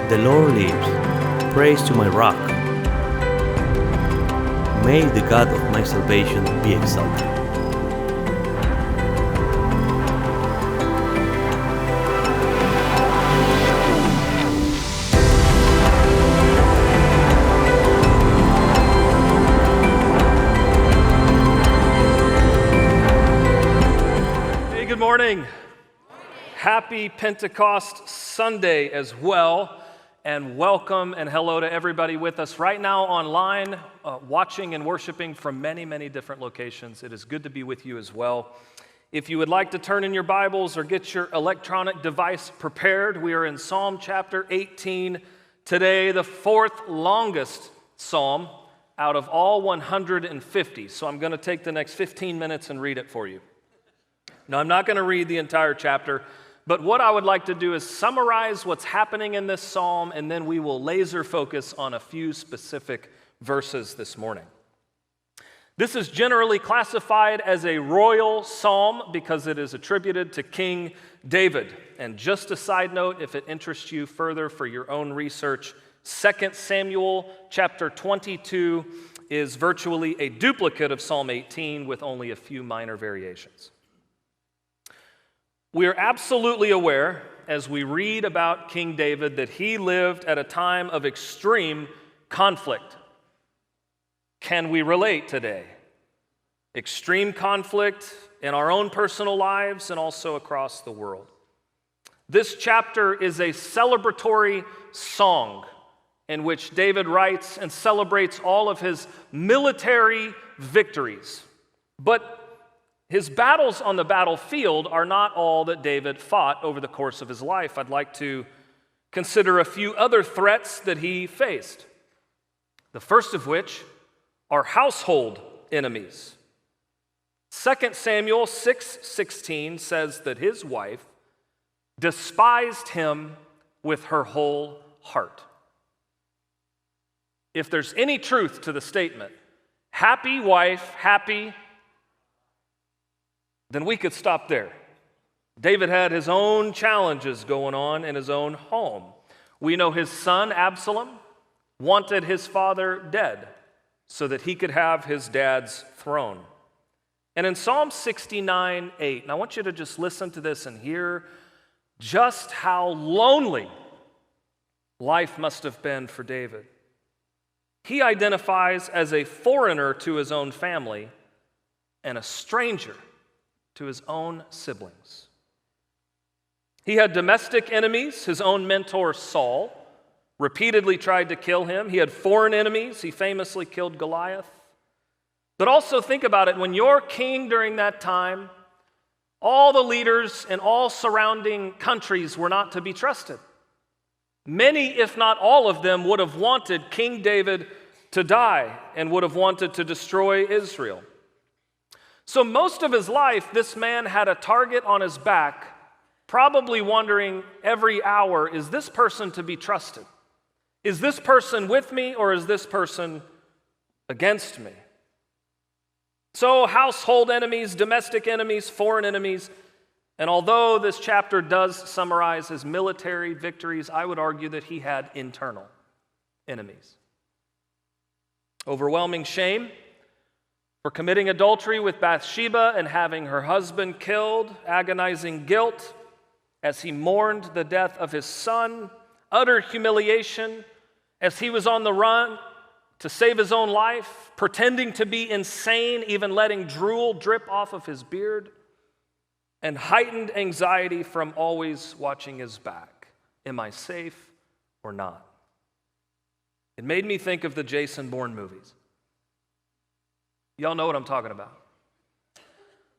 The Lord lives. Praise to my rock. May the God of my salvation be exalted. Hey, good morning. Happy Pentecost Sunday as well, and welcome and hello to everybody with us right now online, watching and worshiping from many, many different locations. It is good to be with you as well. If you would like to turn in your Bibles or get your electronic device prepared, we are in Psalm chapter 18 today, the fourth longest psalm out of all 150. So I'm going to take the next 15 minutes and read it for you. Now, I'm not going to read the entire chapter, but what I would like to do is summarize what's happening in this psalm, and then we will laser focus on a few specific verses this morning. This is generally classified as a royal psalm because it is attributed to King David. And just a side note, if it interests you further for your own research, 2 Samuel chapter 22 is virtually a duplicate of Psalm 18 with only a few minor variations. We are absolutely aware, as we read about King David, that he lived at a time of extreme conflict. Can we relate today? Extreme conflict in our own personal lives and also across the world. This chapter is a celebratory song in which David writes and celebrates all of his military victories. But his battles on the battlefield are not all that David fought over the course of his life. I'd like to consider a few other threats that he faced. The first of which are household enemies. 2 Samuel 6:16 says that his wife despised him with her whole heart. If there's any truth to the statement, happy wife, happy, then we could stop there. David had his own challenges going on in his own home. We know his son, Absalom, wanted his father dead so that he could have his dad's throne. And in Psalm 69:8, and I want you to just listen to this and hear just how lonely life must have been for David. He identifies as a foreigner to his own family and a stranger to his own siblings. He had domestic enemies. His own mentor, Saul, repeatedly tried to kill him. He had foreign enemies. He famously killed Goliath. But also think about it. When you're king during that time, all the leaders in all surrounding countries were not to be trusted. Many, if not all of them, would have wanted King David to die and would have wanted to destroy Israel. So most of his life, this man had a target on his back, probably wondering every hour, is this person to be trusted? Is this person with me or is this person against me? So household enemies, domestic enemies, foreign enemies, and although this chapter does summarize his military victories, I would argue that he had internal enemies. Overwhelming shame for committing adultery with Bathsheba and having her husband killed, agonizing guilt as he mourned the death of his son, utter humiliation as he was on the run to save his own life, pretending to be insane, even letting drool drip off of his beard, and heightened anxiety from always watching his back. Am I safe or not? It made me think of the Jason Bourne movies. Y'all know what I'm talking about.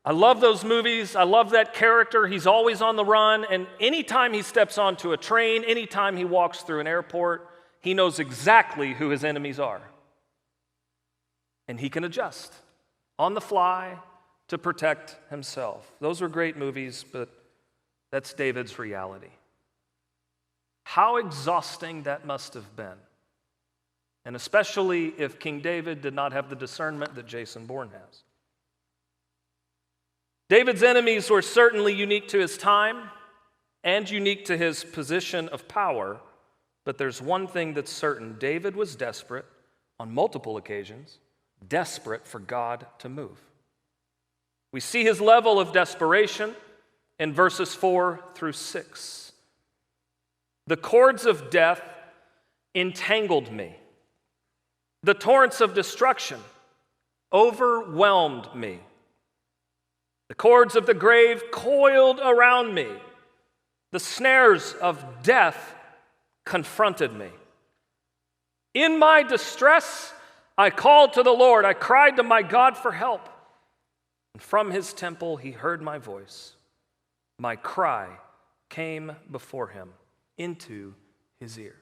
I love those movies. I love that character. He's always on the run, and anytime he steps onto a train, anytime he walks through an airport, he knows exactly who his enemies are. And he can adjust on the fly to protect himself. Those were great movies, but that's David's reality. How exhausting that must have been. And especially if King David did not have the discernment that Jason Bourne has. David's enemies were certainly unique to his time and unique to his position of power, But there's one thing that's certain. David was desperate on multiple occasions, desperate for God to move. We see his level of desperation in verses 4 through 6. The cords of death entangled me. The torrents of destruction overwhelmed me. The cords of the grave coiled around me. The snares of death confronted me. In my distress, I called to the Lord. I cried to my God for help. And from his temple, he heard my voice. My cry came before him into his ears.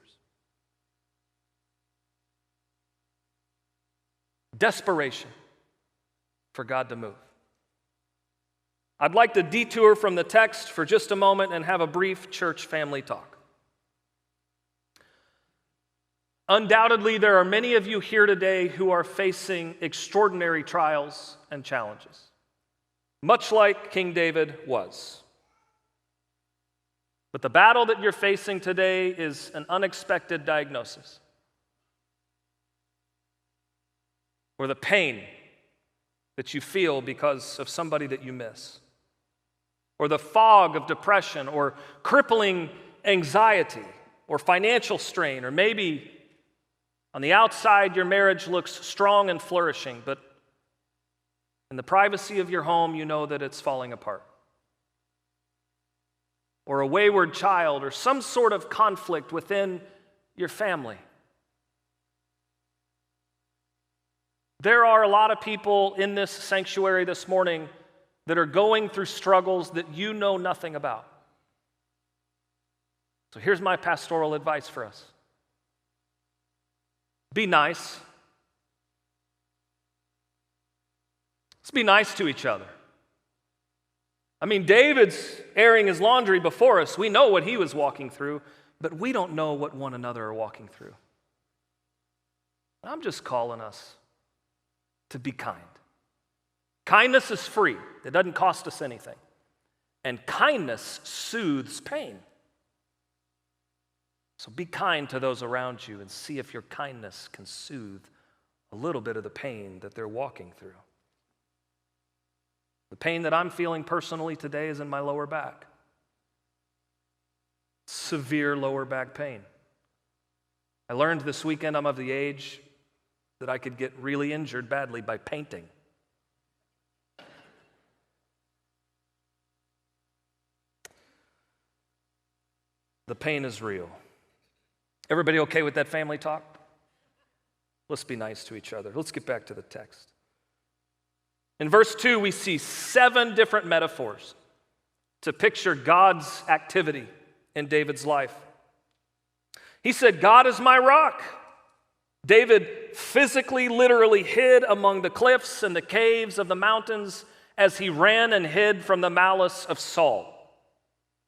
Desperation for God to move. I'd like to detour from the text for just a moment and have a brief church family talk. Undoubtedly, there are many of you here today who are facing extraordinary trials and challenges, much like King David was. But the battle that you're facing today is an unexpected diagnosis, or the pain that you feel because of somebody that you miss, or the fog of depression, or crippling anxiety, or financial strain, or maybe on the outside your marriage looks strong and flourishing, but in the privacy of your home you know that it's falling apart. Or a wayward child, or some sort of conflict within your family. There are a lot of people in this sanctuary this morning that are going through struggles that you know nothing about. So here's my pastoral advice for us. Be nice. Let's be nice to each other. I mean, David's airing his laundry before us. We know what he was walking through, but we don't know what one another are walking through. I'm just calling us to be kind. Kindness is free. It doesn't cost us anything. And kindness soothes pain. So be kind to those around you and see if your kindness can soothe a little bit of the pain that they're walking through. The pain that I'm feeling personally today is in my lower back. Severe lower back pain. I learned this weekend I'm of the age that I could get really injured badly by painting. The pain is real. Everybody okay with that family talk? Let's be nice to each other. Let's get back to the text. In verse 2, we see 7 different metaphors to picture God's activity in David's life. He said, God is my rock. David physically, literally hid among the cliffs and the caves of the mountains as he ran and hid from the malice of Saul.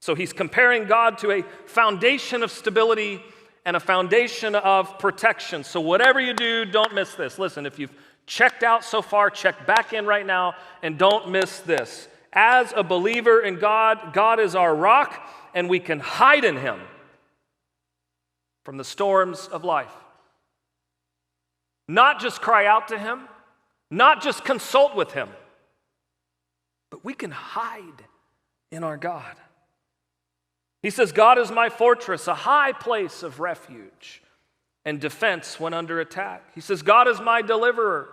So he's comparing God to a foundation of stability and a foundation of protection. So whatever you do, don't miss this. Listen, if you've checked out so far, check back in right now and don't miss this. As a believer in God, God is our rock and we can hide in him from the storms of life. Not just cry out to him, not just consult with him, but we can hide in our God. He says, God is my fortress, a high place of refuge and defense when under attack. He says, God is my deliverer.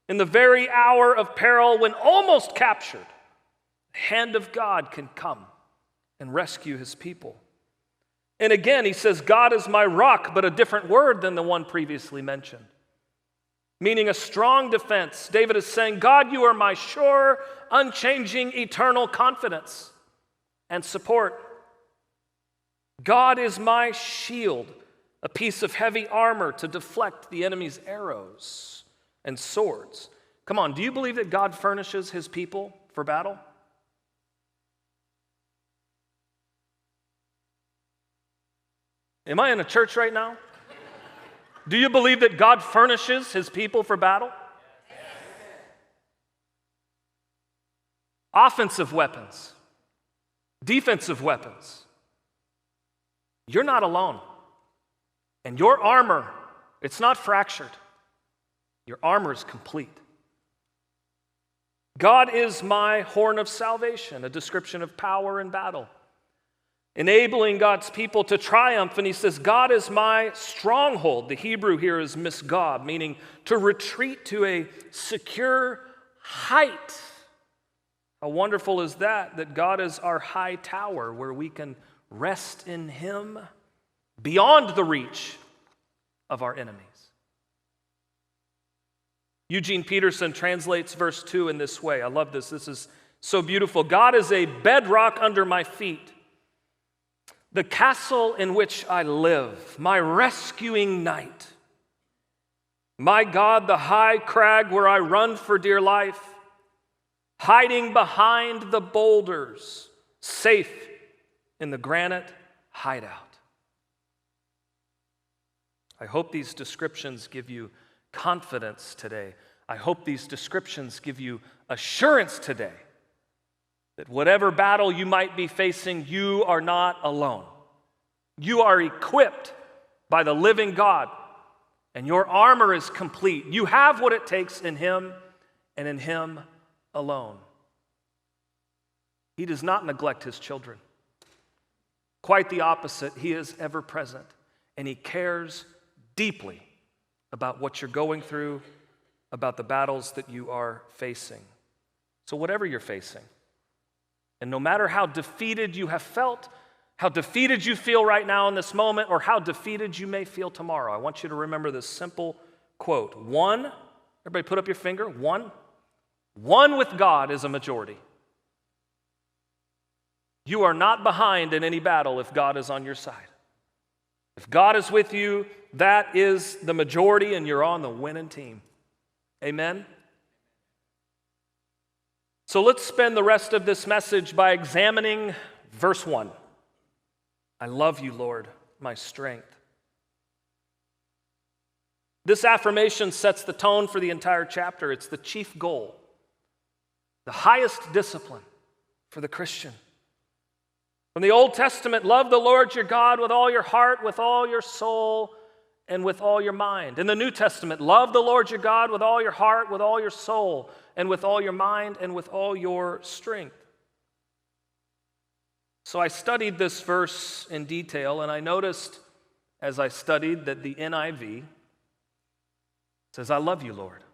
In the very hour of peril, when almost captured, the hand of God can come and rescue his people. And again, he says, God is my rock, but a different word than the one previously mentioned, meaning a strong defense. David is saying, God, you are my sure, unchanging, eternal confidence and support. God is my shield, a piece of heavy armor to deflect the enemy's arrows and swords. Come on, do you believe that God furnishes his people for battle? Am I in a church right now? Do you believe that God furnishes his people for battle? Yes. Offensive weapons, defensive weapons. You're not alone. And your armor, it's not fractured. Your armor is complete. God is my horn of salvation, a description of power in battle, enabling God's people to triumph. And he says, God is my stronghold. The Hebrew here is misgab, meaning to retreat to a secure height. How wonderful is that God is our high tower where we can rest in him beyond the reach of our enemies. Eugene Peterson translates verse 2 in this way. I love this. This is so beautiful. God is a bedrock under my feet, the castle in which I live, my rescuing knight. My God, the high crag where I run for dear life, hiding behind the boulders, safe in the granite hideout. I hope these descriptions give you confidence today. I hope these descriptions give you assurance today that whatever battle you might be facing, you are not alone. You are equipped by the living God, and your armor is complete. You have what it takes in him and in him alone. He does not neglect his children. Quite the opposite. He is ever present, and he cares deeply about what you're going through, about the battles that you are facing. So whatever you're facing, and no matter how defeated you have felt, how defeated you feel right now in this moment, or how defeated you may feel tomorrow, I want you to remember this simple quote. One, everybody put up your finger, one with God is a majority. You are not behind in any battle if God is on your side. If God is with you, that is the majority, and you're on the winning team. Amen? So let's spend the rest of this message by examining verse 1. I love you, Lord, my strength. This affirmation sets the tone for the entire chapter. It's the chief goal, the highest discipline for the Christian. From the Old Testament, love the Lord your God with all your heart, with all your soul, and with all your mind. In the New Testament, love the Lord your God with all your heart, with all your soul, and with all your mind, and with all your strength. So I studied this verse in detail, and I noticed as I studied that the NIV says, I love you, Lord,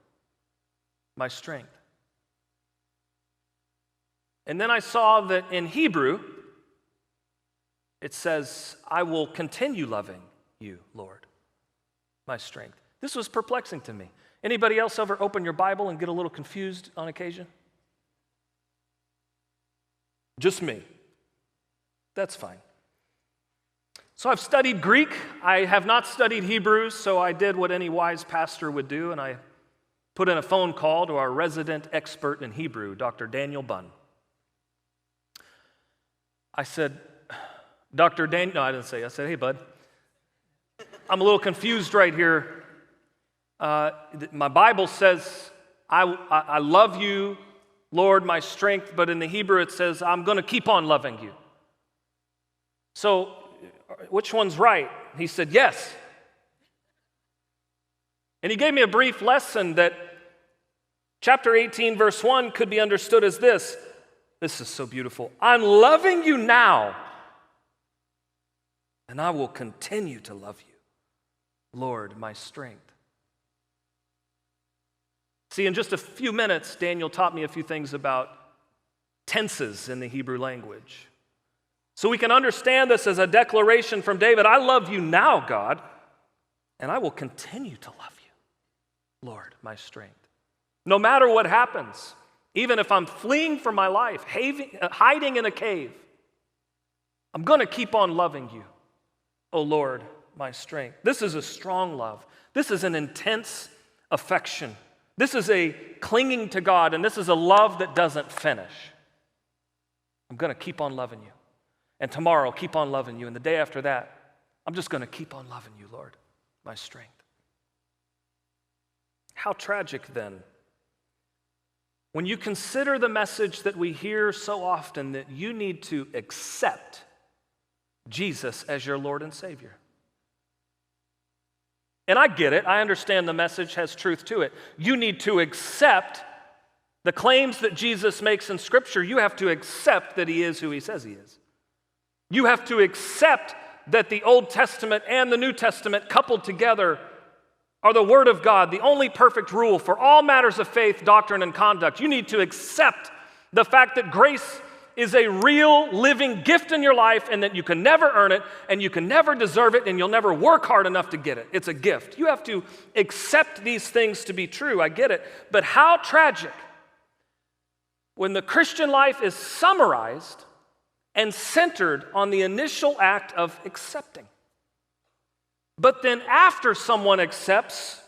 my strength. And then I saw that in Hebrew, it says, I will continue loving you, Lord, my strength. This was perplexing to me. Anybody else ever open your Bible and get a little confused on occasion? Just me. That's fine. So I've studied Greek. I have not studied Hebrew, so I did what any wise pastor would do, and I put in a phone call to our resident expert in Hebrew, Dr. Daniel Bunn. I said, Dr. Daniel, no, I didn't say, I said, hey, bud, I'm a little confused right here. My Bible says, I love you, Lord, my strength, but in the Hebrew it says, I'm going to keep on loving you. So, which one's right? He said, yes. And he gave me a brief lesson that chapter 18, verse 1 could be understood as this. This is so beautiful. I'm loving you now, and I will continue to love you, Lord, my strength. See, in just a few minutes, Daniel taught me a few things about tenses in the Hebrew language. So we can understand this as a declaration from David, I love you now, God, and I will continue to love you, Lord, my strength. No matter what happens, even if I'm fleeing for my life, hiding in a cave, I'm going to keep on loving you, oh Lord, my strength. This is a strong love. This is an intense affection. This is a clinging to God, and this is a love that doesn't finish. I'm going to keep on loving you. And tomorrow, I'll keep on loving you. And the day after that, I'm just going to keep on loving you, Lord, my strength. How tragic, then, when you consider the message that we hear so often that you need to accept Jesus as your Lord and Savior. And I get it. I understand the message has truth to it. You need to accept the claims that Jesus makes in Scripture. You have to accept that he is who he says he is. You have to accept that the Old Testament and the New Testament coupled together are the Word of God, the only perfect rule for all matters of faith, doctrine, and conduct. You need to accept the fact that grace is a real living gift in your life and that you can never earn it and you can never deserve it and you'll never work hard enough to get it. It's a gift. You have to accept these things to be true. I get it. But how tragic when the Christian life is summarized and centered on the initial act of accepting. But then after someone accepts,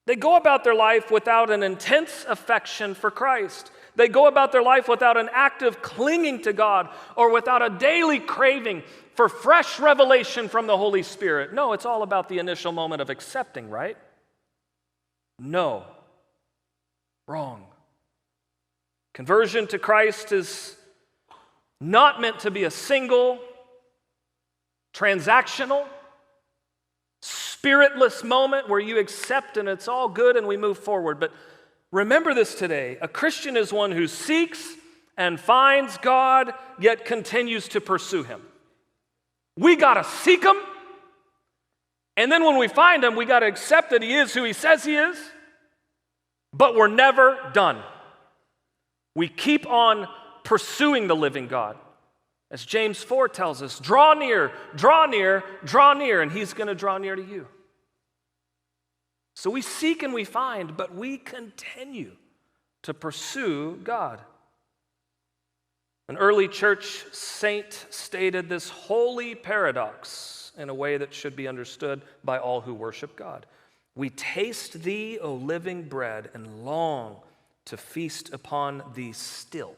they go about their life without an intense affection for Christ. They go about their life without an active clinging to God or without a daily craving for fresh revelation from the Holy Spirit. No, it's all about the initial moment of accepting, right? No. Wrong. Conversion to Christ is not meant to be a single, transactional, spiritless moment where you accept and it's all good and we move forward. But remember this today. A Christian is one who seeks and finds God, yet continues to pursue him. We got to seek him. And then when we find him, we got to accept that he is who he says he is. But we're never done. We keep on pursuing the living God. As James 4 tells us, draw near, draw near, draw near, and he's going to draw near to you. So we seek and we find, but we continue to pursue God. An early church saint stated this holy paradox in a way that should be understood by all who worship God. We taste thee, O living bread, and long to feast upon thee still.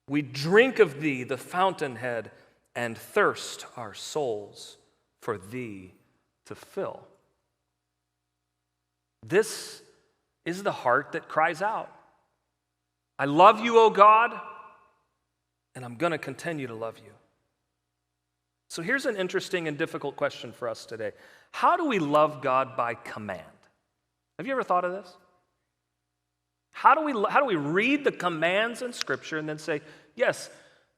We drink of thee, the fountainhead, and thirst our souls for thee to fill. This is the heart that cries out. I love you, O God, and I'm going to continue to love you. So here's an interesting and difficult question for us today. How do we love God by command? Have you ever thought of this? How do we read the commands in Scripture and then say, yes,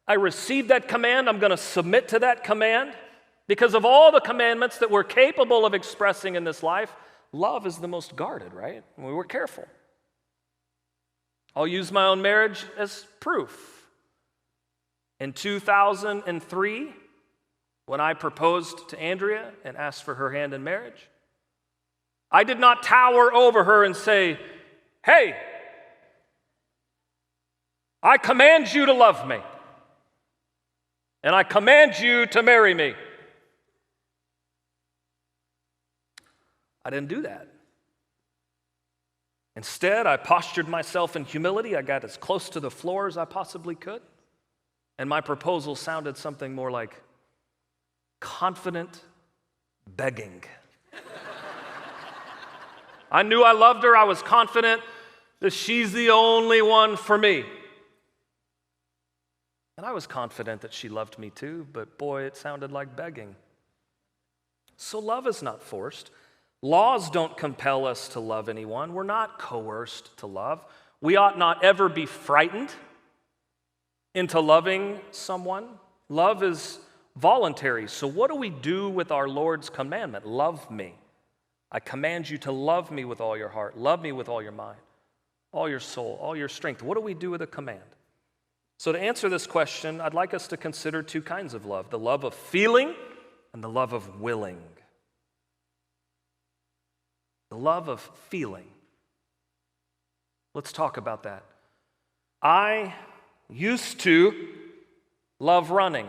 I received that command, I'm going to submit to that command? Because of all the commandments that we're capable of expressing in this life, love is the most guarded, right? We're careful. I'll use my own marriage as proof. In 2003, when I proposed to Andrea and asked for her hand in marriage, I did not tower over her and say, hey, I command you to love me, and I command you to marry me. I didn't do that. Instead, I postured myself in humility. I got as close to the floor as I possibly could, and my proposal sounded something more like confident begging. I knew I loved her. I was confident that she's the only one for me. And I was confident that she loved me too, but boy, it sounded like begging. So love is not forced. Laws don't compel us to love anyone. We're not coerced to love. We ought not ever be frightened into loving someone. Love is voluntary. So what do we do with our Lord's commandment? Love me. I command you to love me with all your heart. Love me with all your mind, all your soul, all your strength. What do we do with a command? So to answer this question, I'd like us to consider two kinds of love: the love of feeling and the love of willing. The love of feeling. Let's talk about that. I used to love running.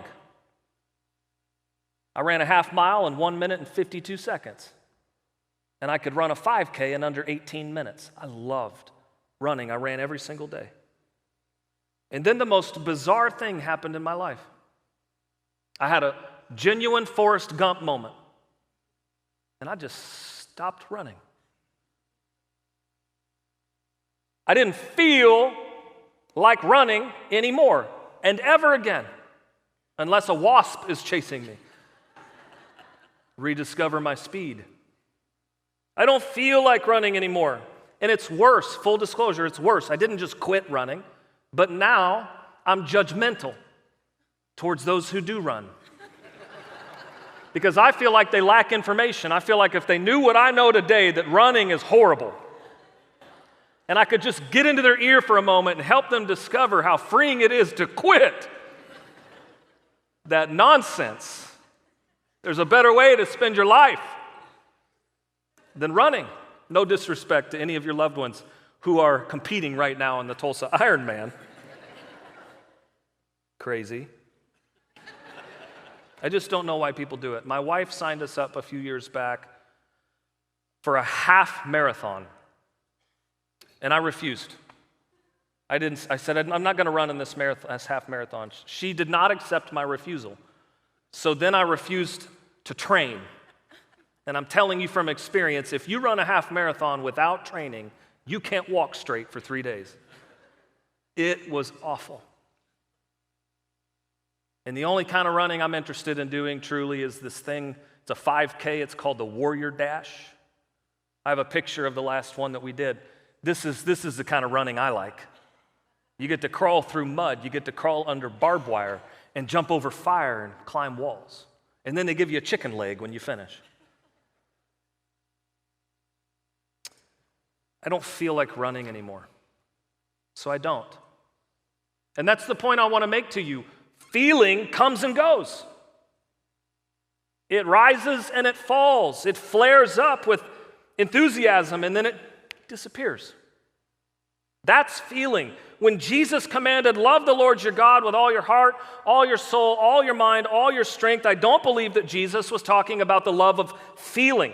I ran a half mile in 1 minute and 52 seconds. And I could run a 5K in under 18 minutes. I loved running. I ran every single day. And then the most bizarre thing happened in my life. I had a genuine Forrest Gump moment. And I just stopped running. I didn't feel like running anymore and ever again, unless a wasp is chasing me. Rediscover my speed. I don't feel like running anymore. And it's worse, full disclosure, it's worse. I didn't just quit running, but now I'm judgmental towards those who do run. Because I feel like they lack information. I feel like if they knew what I know today, that running is horrible, and I could just get into their ear for a moment and help them discover how freeing it is to quit that nonsense. There's a better way to spend your life than running. No disrespect to any of your loved ones who are competing right now in the Tulsa Ironman. Crazy. I just don't know why people do it. My wife signed us up a few years back for a half marathon, and I refused. I said, I'm not going to run in this half marathon. She did not accept my refusal. So then I refused to train. And I'm telling you from experience, if you run a half marathon without training, you can't walk straight for 3 days. It was awful. And the only kind of running I'm interested in doing truly is this thing. It's a 5K. It's called the Warrior Dash. I have a picture of the last one that we did. This is the kind of running I like. You get to crawl through mud. You get to crawl under barbed wire and jump over fire and climb walls. And then they give you a chicken leg when you finish. I don't feel like running anymore, so I don't. And that's the point I want to make to you. Feeling comes and goes. It rises and it falls. It flares up with enthusiasm and then it disappears. That's feeling. When Jesus commanded, love the Lord your God with all your heart, all your soul, all your mind, all your strength, I don't believe that Jesus was talking about the love of feeling.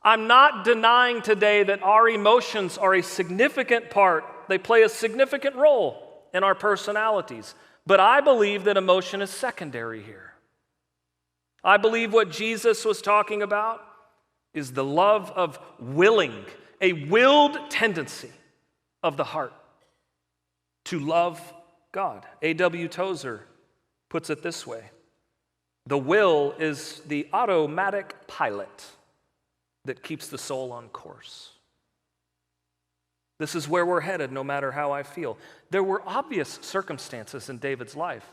I'm not denying today that our emotions are a significant part. They play a significant role in our personalities. But I believe that emotion is secondary here. I believe what Jesus was talking about is the love of willing, a willed tendency of the heart to love God. A.W. Tozer puts it this way: the will is the automatic pilot that keeps the soul on course. This is where we're headed, no matter how I feel. There were obvious circumstances in David's life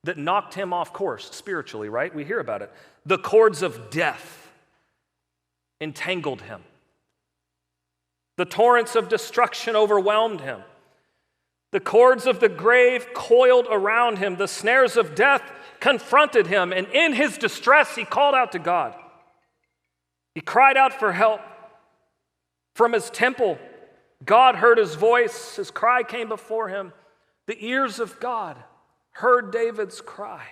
that knocked him off course spiritually, right? We hear about it. The cords of death entangled him. The torrents of destruction overwhelmed him. The cords of the grave coiled around him. The snares of death confronted him. And in his distress, he called out to God. He cried out for help. From his temple, God heard his voice. His cry came before him. The ears of God heard David's cry.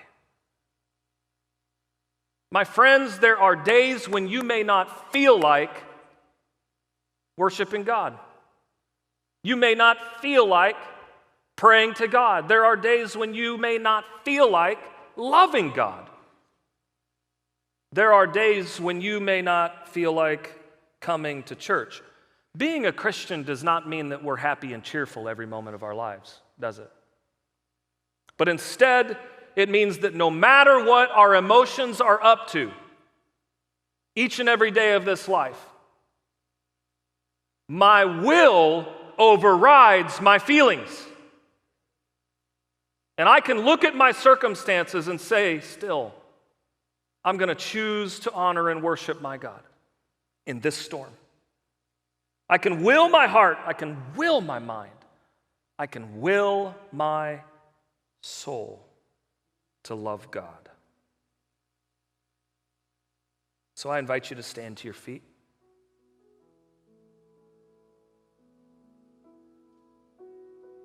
My friends, there are days when you may not feel like worshiping God. You may not feel like praying to God. There are days when you may not feel like loving God. There are days when you may not feel like coming to church. Being a Christian does not mean that we're happy and cheerful every moment of our lives, does it? But instead, it means that no matter what our emotions are up to, each and every day of this life, my will overrides my feelings. And I can look at my circumstances and say, still, I'm going to choose to honor and worship my God in this storm. I can will my heart, I can will my mind, I can will my soul to love God. So I invite you to stand to your feet.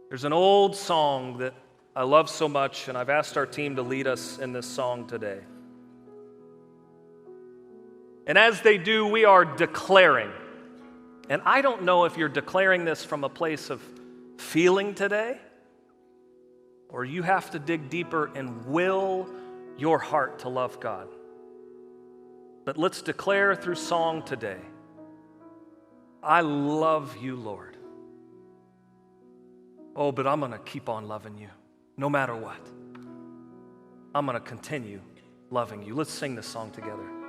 There's an old song that I love so much, and I've asked our team to lead us in this song today. And as they do, we are declaring. And I don't know if you're declaring this from a place of feeling today, or you have to dig deeper and will your heart to love God. But let's declare through song today, I love you, Lord. Oh, but I'm going to keep on loving you, no matter what. I'm going to continue loving you. Let's sing this song together.